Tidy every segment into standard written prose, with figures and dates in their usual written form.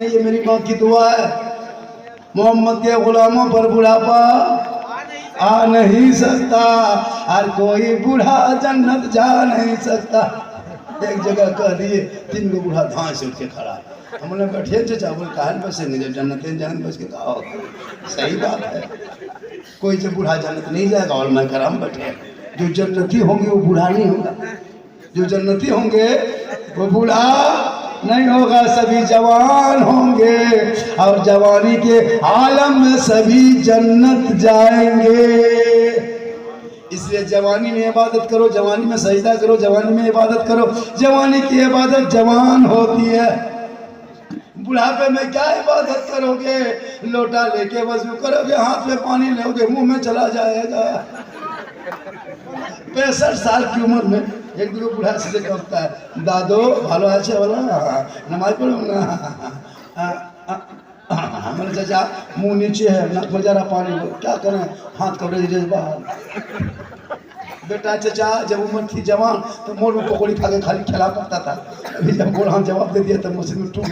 ये मेरी माँ की दुआ है। मोहम्मद के गुलामों पर बुढ़ापा आ नहीं सकता, और कोई बूढ़ा जन्नत जा नहीं सकता। एक जगह कह दिए, 3 गो बूढ़ा धान से उठ के खड़ा। हमने बैठे चचा बोल कहन बसेंगे जब जन्नत जान बस के कहा सही बात है। कोई जब बूढ़ा जन्नत नहीं जाएगा और मैं कराम बैठे। जो जन्नती होंगे वो बूढ़ा नहीं होगा, जो जन्नती होंगे वो बूढ़ा नहीं होगा, सभी जवान होंगे और जवानी के आलम में सभी जन्नत जाएंगे। इसलिए जवानी में इबादत करो, जवानी में सजदा करो, जवानी में इबादत करो। जवानी की इबादत जवान होती है। बुढ़ापे में क्या इबादत करोगे? लोटा लेके वजू करोगे, हाथ में पानी लोगे, मुंह में चला जाएगा। 65 साल की उम्र में एक दूसरे बुढ़ा से कहता है, दादो भालो আছে बोला नमाज पढ़ो ना। हमारे चाचा मुंह नीचे है, नाक में जरा पानी लो, क्या करें, हाथ कपड़े दीजिए बाहर। बेटा चचा जब उम्र थी जवान तो मोड़ में पकौड़ी खा के खाली खिला पड़ता था। अभी जब गोड़ हम जवाब दे दिया तब मुझसे में टूक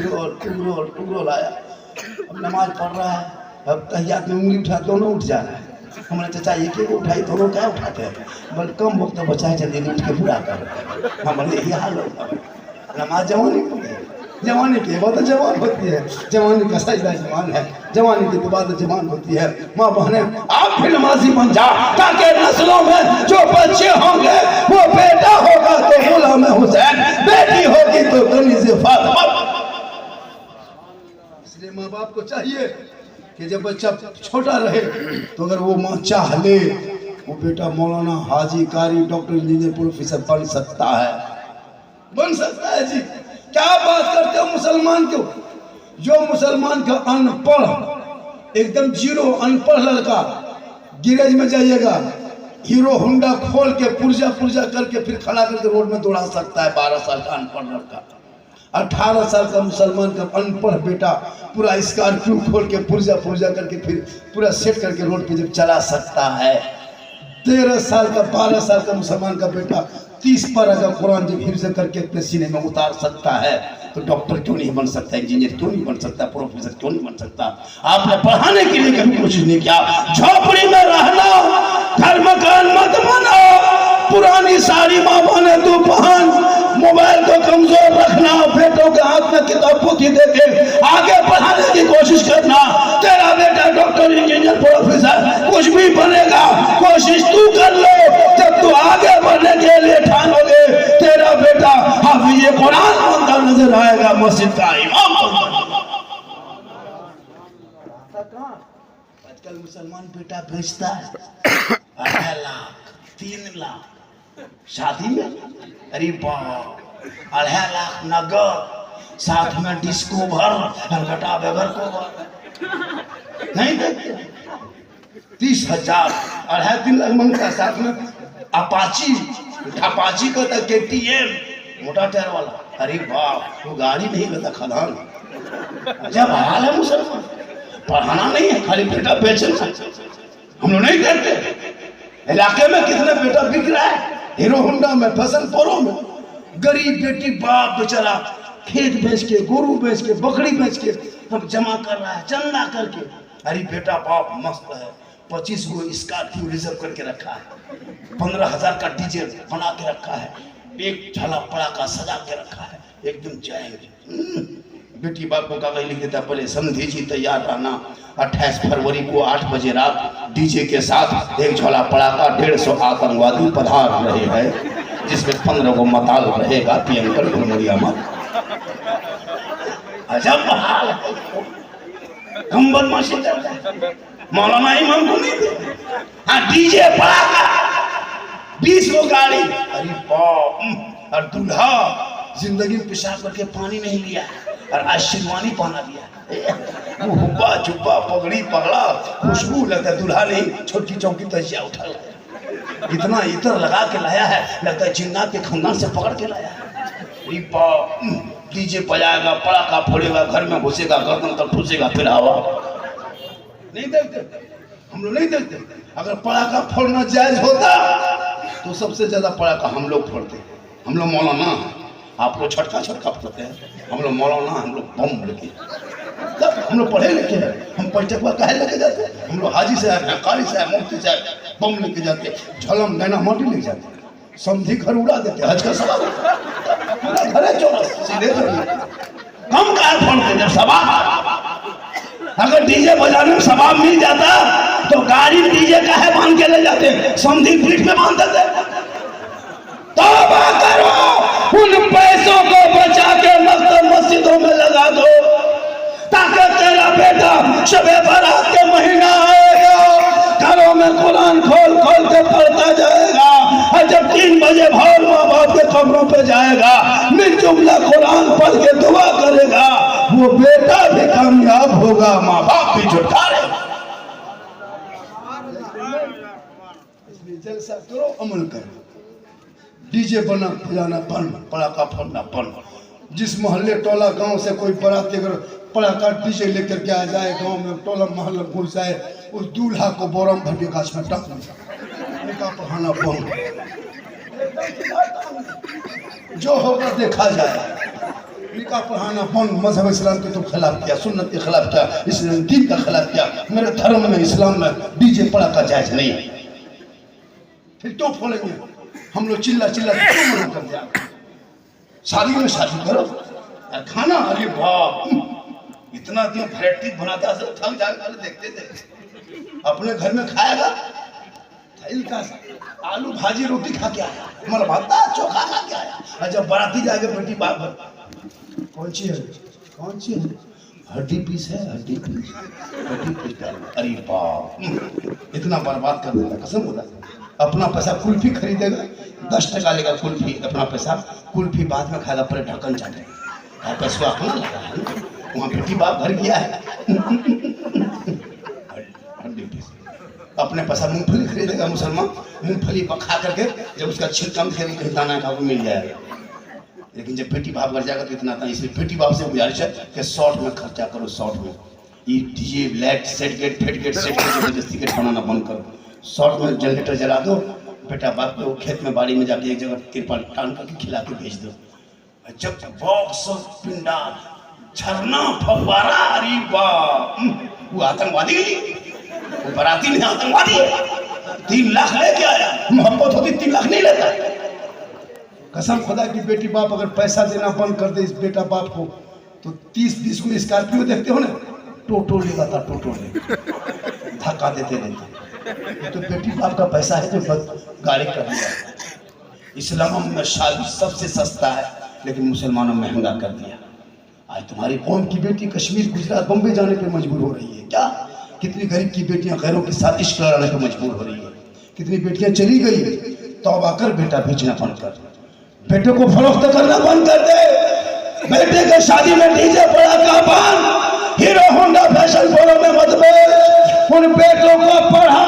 आया। अब नमाज पढ़ रहा है, अब तहियात में उंगली उठा, दोनों उठ जा रहा है। हमारे चाचा एक ही उठाई, दोनों क्या उठाते हैं? बल कम वक्त तो बचाए जल्दी उठ के पूरा कर। हमारे यही हाल होता है। नमाज जवानी होती है, जवानी की इबादत जवान होती है, जवानी का सजदा जवान है, जवानी की इबादत जवान होती है। माँ बहने आप भी नमाजी बन जा, ताकि नस्लों में जो बच्चे होंगे वो बेटा होगा तो गुलाम हुसैन, बेटी होगी तो कनीज़े फातिमा। इसलिए माँ बाप को चाहिए कि जब बच्चा छोटा रहे तो अगर वो माँ चाह ले वो बेटा मौलाना, हाजी, कारी, डॉक्टर, इंजीनियर, प्रोफेसर बन सकता है, बन सकता है। जी क्या बात करते हो मुसलमान क्यों? जो मुसलमान का अनपढ़ एकदम जीरो अनपढ़ लड़का गैरेज में जाइएगा, हीरो होंडा खोल के पुर्जा करके फिर खड़ा करके रोड में दौड़ा सकता है। 12 साल का अनपढ़ लड़का, 18 साल का मुसलमान का अनपढ़ बेटा पूरा स्कॉर्पियो खोल के पुर्जा करके फिर पूरा सेट करके रोड पे जब चला सकता है। 13 साल का 12 साल का मुसलमान का बेटा 30 पर अगर कुरान जब हिफ्ज़ करके अपने सीने में उतार सकता है तो डॉक्टर क्यों नहीं बन सकता, इंजीनियर क्यों नहीं बन सकता, प्रोफेसर क्यों नहीं बन सकता? आपने पढ़ाने के लिए कभी कोशिश नहीं किया। झोपड़ी में रहना, घर मकान मत बना, पुरानी साड़ी माँ बने तू पहन, मोबाइल को कमजोर रखना, बेटों के हाथ में किताब पोथी देके आगे बढ़ाने की कोशिश करना। तेरा बेटा डॉक्टर, इंजीनियर, प्रोफेसर कुछ भी बनेगा, कोशिश तू कर लो। जब तू आगे बढ़ने के लिए ठानोगे तेरा बेटा हाफिज़ कुरान बनता नजर आएगा, मस्जिद का इमाम बनता। आजकल मुसलमान बेटा बेचता है 2.5 लाख 3 लाख शादी में, अरे बाप 2.5 लाख नगद, साथ में डिस्को भर हरकटा बगैर को नहीं देते। 30,000 2.5-3 लाख मंगता, साथ में अपाची को तो KTM मोटा टायर वाला, अरे बाप वो गाड़ी नहीं लेता खदान। जब हाल है मुसलमान, पढ़ाना नहीं है, खाली बेटा बेचना हम लोग नहीं करते। इलाके में कितने बेटा बिक रहा है, हीरो होंडा में, फैशन प्रो में। गरीब बेटी बाप बेचारा खेत बेच के, गोरू बेच के, बकरी बेच के सब जमा कर रहा है चंदा करके। अरे बेटा बाप मस्त है, 25 गो स्कॉर्पियो रिजर्व करके रखा है, 15,000 का डीजे बना के रखा है, एक झला पड़ाका सजा के रखा है, एकदम जाएंगे। बेटी बाप को कागज लिख देता, पहले समझी जी तैयार रहना, 28 फरवरी को 8 बजे रात डीजे के साथ एक झोला पड़ाका 150 आतंकवादी पधार रहे हैं, जिसमें 15 को मताल रहेगा, पियंकर घुमरिया मत। अजब हाल है, कम बदमाशी करता है। मौलाना इमाम को नहीं दे, हाँ डीजे पड़ाका 20 को गाड़ी, अरे बाप। और दूल्हा जिंदगी में पेशाब करके पानी नहीं लिया और आज शेरवानी पहना दिया, वो हुब्बा जुब्बा पगड़ी पगड़ा, खुशबू लगता है दूल्हा नहीं छोटी चौकी तजिया उठा लाया, इतना इतर लगा के लाया है, लगता है जिन्नात के खानदान से पकड़ के लाया है। डीजे बजाएगा, पड़ाका फोड़ेगा, घर में घुसेगा, गर्दन तक घुसेगा, फिर हवा नहीं देखते, हम लोग नहीं देखते। अगर पड़ाका फोड़ना जायज होता तो सबसे ज्यादा पड़ाका हम लोग फोड़ते। हम लोग मौलाना, आप लोग छटका फोड़ते हैं, हम लोग मौलाना, हम लोग बम लेके हम लोग पढ़े लिखे हैं, हम पैटकुआ काहे लेके जाते? हम लोग हाजी साहब हैं, कारी साहब, मुफ्ती साहब बम लेके जाते, झलम गैना माटी लेके जाते, समझी घर उड़ा देते, हज का सवाल पूरा घर है चौरस सीधे हम कहा फोड़ते जब सवाब। अगर डीजे बजाने में सवाब मिल जाता तो गाड़ी डीजे का है बांध के ले जाते, समझी पीठ में बांध देते। तौबा करो, उन पैसों को बचा के मकतब मस्जिदों में लगा दो ताकि तेरा बेटा शबे बारात के महीना आएगा, घरों में कुरान खोल खोल के पढ़ता जाएगा, और जब 3 बजे भोर माँ बाप के कमरों पे जाएगा, मिल जुमला कुरान पढ़ के दुआ करेगा, वो बेटा भी कामयाब होगा, माँ बाप भी छुटकारे। इसलिए जलसा करो, अमल करो। डीजे बना बजाना बंद, पड़ाका फोड़ना बंद। जिस मोहल्ले टोला गांव से कोई बाराती अगर पड़ाका डीजे लेकर के आ जाए, गांव में टोला मोहल्ला घुस जाए, उस दूल्हा को बोरम भर के गाछ में टांग निकाह पढ़ाना बंद। जो होगा देखा जाए। निकाह पढ़ाना बंद। मजहब इस्लाम के तो खिलाफ किया, सुन्नत के खिलाफ किया, इस्लाम दीन का खिलाफ किया। मेरे धर्म में इस्लाम में डीजे पड़ाका जायज नहीं है। फिर तो फोड़ेंगे हम लोग, चिल्ला चिल्ला क्यों मना कर दिया? शादी में शादी करो यार, खाना अरे बाप इतना दिन वैरायटी बनाता है, थक जाएगा देखते देखते। अपने घर में खाएगा का आलू भाजी रोटी खा के आया, हमारा भाता चोखा खा के आया, और जब बाराती जाके बेटी बाप कौन सी है, कौन सी है, हड्डी पीस है, हड्डी पीस, हड्डी पीस। अरे बाप इतना बर्बाद कर देता, कसम होता। अपना पैसा कुल्फी खरीदेगा, 10 टका लेगा कुल्फी, अपना पैसा कुल्फी बाद में खाएगा, पहले ढक्कन चाटेगा, पैसा अपना लगा है, वहाँ बेटी बाप घर गया है। अपने पैसा मूंगफली खरीदेगा मुसलमान, मूंगफली खा करके जब उसका छिलका कहीं दाना का वो मिल जाएगा। लेकिन जब बेटी बाप घर जाएगा तो इतना था। इसलिए बेटी बाप से गुजारिश है कि शॉर्ट में खर्चा करो, शॉर्ट में। ये डीजे लाइट सेट गेट फेट गेट सेट गेट जबरदस्ती गेट बनाना बंद करो। शॉर्ट में जनरेटर जला दो, बेटा बाप को खेत में बाड़ी में जाके एक जगह तिरपाल टान करके खिला के भेज दो। जब बॉक्स पिंडा झरना फव्वारा, अरे बाप वो आतंकवादी वो बराती नहीं, आतंकवादी है। 3 लाख लेके आया, मोहब्बत होती 3 लाख नहीं लेता। कसम खुदा की बेटी बाप अगर पैसा देना बंद कर दे इस बेटा बाप को तो 30-20 को स्कॉर्पियो देखते हो ना, टोटो लेगा था, टोटो ले धक्का देते रहते। तो बेटी बाप का पैसा है जो गाड़ी कर दिया। इस्लाम में शादी सबसे सस्ता है, लेकिन मुसलमानों में महंगा कर दिया। आज तुम्हारी कौम की बेटी कश्मीर गुजरात बम्बई जाने पे मजबूर हो रही है। क्या कितनी गरीब की बेटियां गैरों के साथ इश्क कराने पे मजबूर हो रही है। कितनी बेटियां चली गई। तौबा कर बेटा, बेचना बंद कर, बेटे को फरोख्त करना बंद कर दे। बेटे के शादी में डीजे पड़ाका बंद, हीरो होंडा फैशन प्रो में मत बेच। उन बेटों को पढ़ा